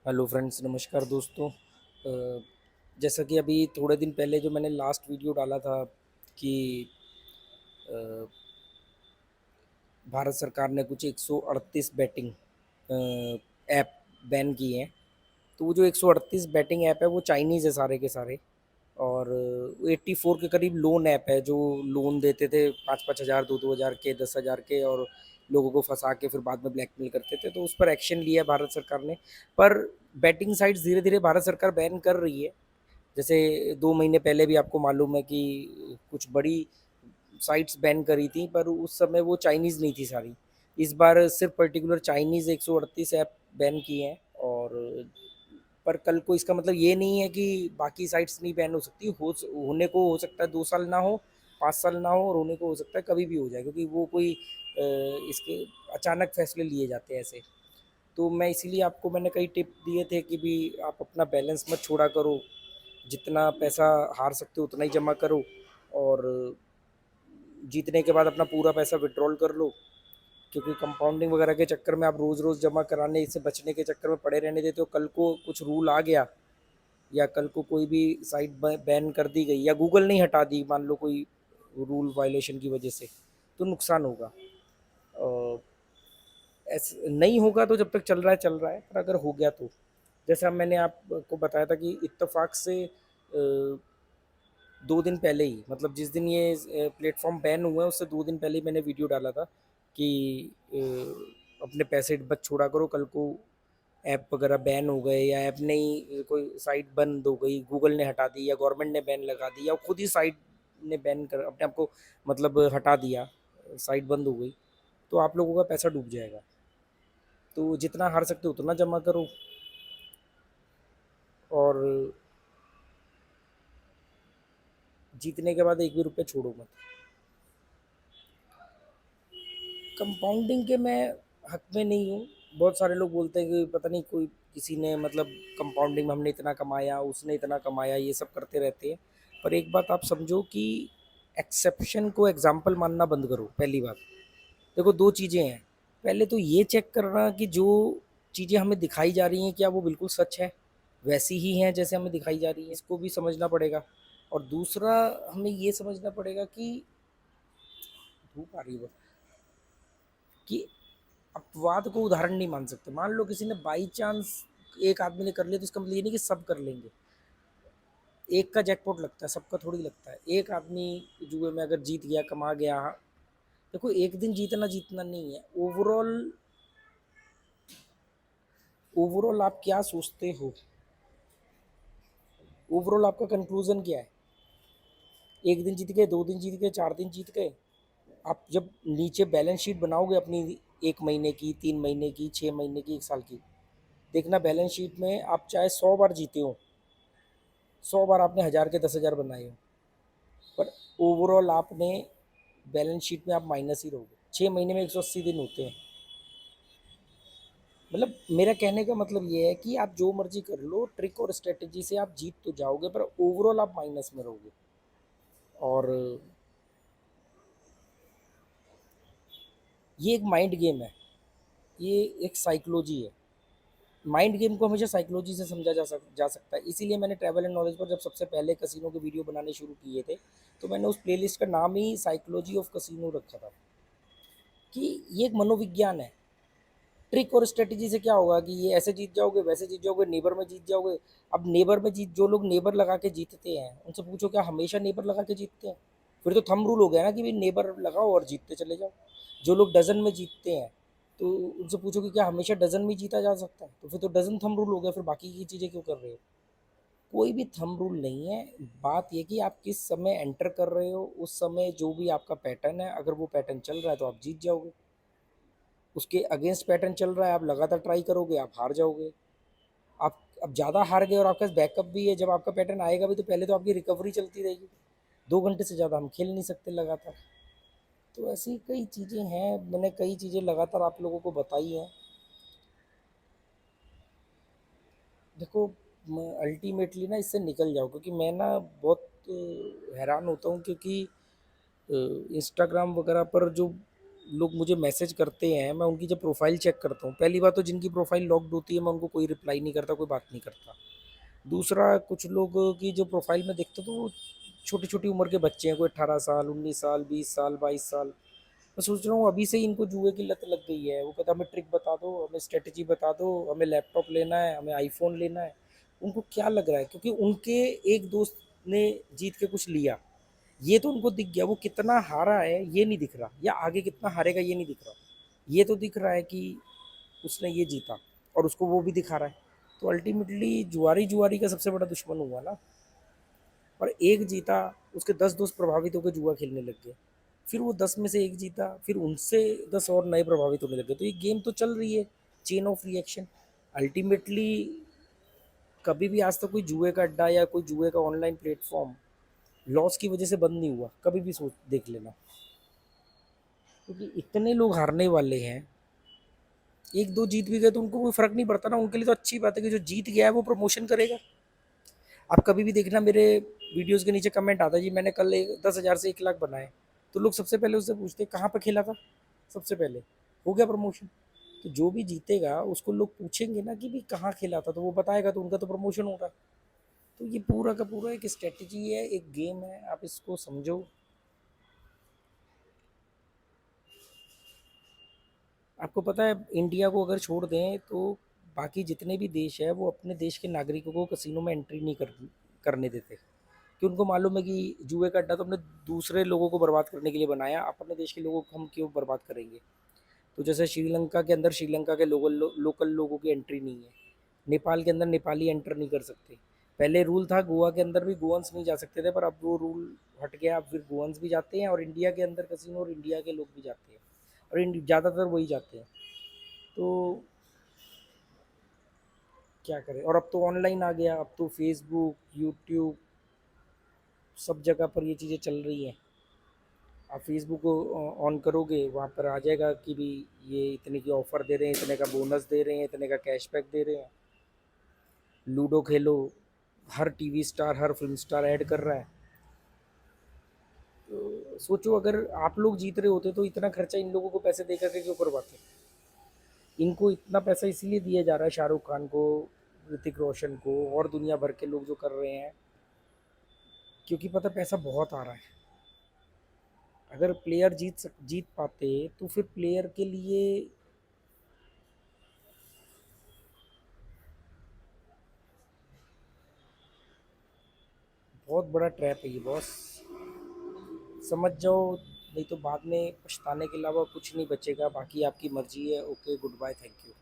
Hello friends, नमस्कार दोस्तों। जैसा कि अभी थोड़े दिन पहले जो मैंने लास्ट वीडियो डाला था कि अ, भारत सरकार ने कुछ 138 बैटिंग ऐप बैन किए हैं। तो वो जो 138 बैटिंग ऐप है वो चाइनीज़ है सारे के सारे। और 84 के करीब लोन ऐप है जो लोन देते थे 5-5 हज़ार, 2-2 हज़ार के, 10 हज़ार के, और लोगों को फंसा के फिर बाद में ब्लैकमेल करते थे। तो उस पर एक्शन लिया है भारत सरकार ने। पर बैटिंग साइट्स धीरे धीरे भारत सरकार बैन कर रही है। जैसे 2 महीने पहले भी आपको मालूम है कि कुछ बड़ी साइट्स बैन करी थी, पर उस समय वो चाइनीज़ नहीं थी सारी। इस बार सिर्फ पर्टिकुलर चाइनीज़ 138 ऐप बैन किए हैं। और पर कल को इसका मतलब ये नहीं है कि बाकी साइट्स नहीं बैन हो सकती। होने को हो सकता है 2 साल ना हो, 5 साल ना हो, और होने को हो सकता है कभी भी हो जाए, क्योंकि वो कोई इसके अचानक फैसले लिए जाते हैं ऐसे। तो मैं इसीलिए आपको मैंने कई टिप दिए थे कि भी आप अपना बैलेंस मत छोड़ा करो, जितना पैसा हार सकते हो उतना ही जमा करो, और जीतने के बाद अपना पूरा पैसा विड्रॉल कर लो। क्योंकि कंपाउंडिंग वगैरह के चक्कर में आप रोज़ रोज़ जमा कराने से बचने के चक्कर में पड़े रहने देते हो। कल को कुछ रूल आ गया, या कल को कोई भी साइट बैन कर दी गई, या गूगल नहीं हटा दी, मान लो कोई रूल वायलेशन की वजह से, तो नुकसान होगा। ऐसे नहीं होगा तो जब तक चल रहा है चल रहा है, पर अगर हो गया तो जैसा मैंने आपको बताया था कि इत्तेफाक से 2 दिन पहले ही, मतलब जिस दिन ये प्लेटफॉर्म बैन हुआ है उससे 2 दिन पहले ही मैंने वीडियो डाला था कि अपने पैसे बच छोड़ा करो। कल को ऐप वगैरह बैन हो गए, या ऐप नहीं, कोई साइट बंद हो गई, गूगल ने हटा दी, या गवर्नमेंट ने बैन लगा दी, या खुद ही साइट ने बैन कर अपने आप को मतलब हटा दिया, साइट बंद हो गई, तो आप लोगों का पैसा डूब जाएगा। तो जितना हार सकते हो उतना जमा करो, और जीतने के बाद एक भी रुपये छोड़ो मत। कंपाउंडिंग के मैं हक में नहीं हूँ। बहुत सारे लोग बोलते हैं कि पता नहीं कोई किसी ने मतलब कंपाउंडिंग में हमने इतना कमाया, उसने इतना कमाया, ये सब करते रहते हैं। पर एक बात आप समझो कि एक्सेप्शन को एग्जाम्पल मानना बंद करो। पहली बात, देखो, दो चीज़ें हैं। पहले तो ये चेक करना कि जो चीज़ें हमें दिखाई जा रही हैं क्या वो बिल्कुल सच है, वैसी ही हैं जैसे हमें दिखाई जा रही है, इसको भी समझना पड़ेगा। और दूसरा, हमें ये समझना पड़ेगा कि धूप आ रही है कि अपवाद को उदाहरण नहीं मान सकते। मान लो किसी ने बाई चांस एक आदमी ने कर लिया, तो इसका मतलब ये नहीं कि सब कर लेंगे। एक का जैकपॉट लगता है, सबका थोड़ी लगता है। एक आदमी जुए में अगर जीत गया, कमा गया, देखो एक दिन जीतना जीतना नहीं है। ओवरऑल, ओवरऑल आप क्या सोचते हो? ओवरऑल आपका कंक्लूजन क्या है? एक दिन जीत गए, 2 दिन जीत गए, 4 दिन जीत गए। आप जब नीचे बैलेंस शीट बनाओगे अपनी, 1 महीने की, 3 महीने की, 6 महीने की, 1 साल की, देखना बैलेंस शीट में आप चाहे 100 बार जीते हो, 100 बार आपने 1000 के 10,000 बनाए हो, पर ओवरऑल आपने बैलेंस शीट में आप माइनस ही रहोगे। 6 महीने में 180 दिन होते हैं। मतलब मेरा कहने का मतलब ये है कि आप जो मर्जी कर लो, ट्रिक और स्ट्रेटेजी से आप जीत तो जाओगे, पर ओवरऑल आप माइनस में रहोगे। और ये एक माइंड गेम है, ये एक साइकोलॉजी है। माइंड गेम को हमेशा साइकोलॉजी से समझा जा सकता है। इसीलिए मैंने ट्रैवल एंड नॉलेज पर जब सबसे पहले कसिनो के वीडियो बनाने शुरू किए थे, तो मैंने उस प्लेलिस्ट का नाम ही साइकोलॉजी ऑफ कसिनो रखा था, कि ये एक मनोविज्ञान है। ट्रिक और स्ट्रेटेजी से क्या होगा कि ये ऐसे जीत जाओगे, वैसे जीत जाओगे, नेबर में जीत जाओगे। अब नेबर में जीत, जो लोग नेबर लगा के जीतते हैं उनसे पूछो क्या हमेशा नेबर लगा के जीतते हैं? फिर तो थंब रूल हो गया ना कि भाई नेबर लगाओ और जीतते चले जाओ। जो लोग डजन में जीतते हैं, तो उनसे पूछो कि क्या हमेशा डजन में जीता जा सकता है? तो फिर तो डजन थंब रूल हो गया, फिर बाकी की चीज़ें क्यों कर रहे हो? कोई भी थंब रूल नहीं है। बात ये कि आप किस समय एंटर कर रहे हो, उस समय जो भी आपका पैटर्न है, अगर वो पैटर्न चल रहा है तो आप जीत जाओगे। उसके अगेंस्ट पैटर्न चल रहा है, आप लगातार ट्राई करोगे, आप हार जाओगे। आप अब ज़्यादा हार गए और आपके पास बैकअप भी है, जब आपका पैटर्न आएगा भी तो पहले तो आपकी रिकवरी चलती रहेगी। 2 घंटे से ज़्यादा हम खेल नहीं सकते लगातार। तो ऐसी कई चीज़ें हैं, मैंने कई चीज़ें लगातार आप लोगों को बताई हैं। देखो, अल्टीमेटली ना इससे निकल जाओ, क्योंकि मैं ना बहुत हैरान होता हूँ, क्योंकि इंस्टाग्राम वगैरह पर जो लोग मुझे मैसेज करते हैं, मैं उनकी जब प्रोफाइल चेक करता हूँ, पहली बात तो जिनकी प्रोफाइल लॉक्ड होती है मैं उनको कोई रिप्लाई नहीं करता, कोई बात नहीं करता। दूसरा, कुछ लोगों की जो प्रोफाइल में देखता हूँ तो वो छोटी-छोटी उम्र के बच्चे हैं, कोई 18 साल, 19 साल, 20 साल, 22 साल। मैं सोच रहा हूँ अभी से ही इनको जुए की लत लग गई है। वो कहता हमें ट्रिक बता दो, हमें स्ट्रैटेजी बता दो, हमें लैपटॉप लेना है, हमें आईफ़ोन लेना है। उनको क्या लग रहा है? क्योंकि उनके एक दोस्त ने जीत के कुछ लिया, ये तो उनको दिख गया। वो कितना हारा है ये नहीं दिख रहा, या आगे कितना हारेगा ये नहीं दिख रहा। ये तो दिख रहा है कि उसने ये जीता, और उसको वो भी दिखा रहा है। तो अल्टीमेटली जुआरी जुआरी का सबसे बड़ा दुश्मन हुआ ना। और एक जीता, उसके 10 दोस्त प्रभावित होकर जुआ खेलने लग गए। फिर वो 10 में से एक जीता, फिर उनसे 10 और नए प्रभावित होने लगे। तो ये गेम तो चल रही है, चेन ऑफ रिएक्शन। अल्टीमेटली कभी भी आज तक कोई जुए का अड्डा या कोई जुए का ऑनलाइन प्लेटफॉर्म लॉस की वजह से बंद नहीं हुआ, कभी भी सोच देख लेना। क्योंकि इतने लोग हारने वाले हैं, एक दो जीत भी गए तो उनको कोई फर्क नहीं पड़ता ना। उनके लिए तो अच्छी बात है कि जो जीत गया है वो प्रमोशन करेगा। आप कभी भी देखना, मेरे वीडियोस के नीचे कमेंट आता है जी मैंने कल 10,000 से 1 लाख बनाए, तो लोग सबसे पहले उससे पूछते हैं कहाँ पर खेला था, सबसे पहले हो गया प्रमोशन। तो जो भी जीतेगा उसको लोग पूछेंगे ना कि भी कहाँ खेला था, तो वो बताएगा, तो उनका तो प्रमोशन होगा। तो ये पूरा का पूरा एक स्ट्रेटजी है, एक गेम है, आप इसको समझो। आपको पता है इंडिया को अगर छोड़ दें तो बाकी जितने भी देश है वो अपने देश के नागरिकों को कसिनो में एंट्री नहीं करने देते, कि उनको मालूम है कि जुए का अड्डा तो हमने दूसरे लोगों को बर्बाद करने के लिए बनाया, अपने देश के लोगों को हम क्यों बर्बाद करेंगे। तो जैसे श्रीलंका के अंदर श्रीलंका के लोकल लोगों की एंट्री नहीं है, नेपाल के अंदर नेपाली एंटर नहीं कर सकते। पहले रूल था गोवा के अंदर भी गोवंस नहीं जा सकते थे, पर अब वो रूल हट गया, अब फिर गोवंस भी जाते हैं, और इंडिया के अंदर कसिनो और इंडिया के लोग भी जाते हैं, और ज़्यादातर वही जाते हैं। तो क्या करें। और अब तो ऑनलाइन आ गया, अब तो फेसबुक, यूट्यूब, सब जगह पर ये चीज़ें चल रही हैं। आप फेसबुक को ऑन करोगे, वहाँ पर आ जाएगा कि भी ये इतने की ऑफ़र दे रहे हैं, इतने का बोनस दे रहे हैं, इतने का कैशबैक दे रहे हैं। लूडो खेलो, हर टीवी स्टार, हर फिल्म स्टार ऐड कर रहा है। तो सोचो अगर आप लोग जीत रहे होते तो इतना खर्चा इन लोगों को पैसे दे करके क्यों करवाते। इनको इतना पैसा इसीलिए दिया जा रहा है, शाहरुख खान को, ऋतिक रोशन को, और दुनिया भर के लोग जो कर रहे हैं, क्योंकि पता पैसा बहुत आ रहा है। अगर प्लेयर जीत पाते तो फिर प्लेयर के लिए बहुत बड़ा ट्रैप है ये बॉस, समझ जाओ, नहीं तो बाद में पछताने के अलावा कुछ नहीं बचेगा। बाकी आपकी मर्जी है। Okay, good bye, thank you.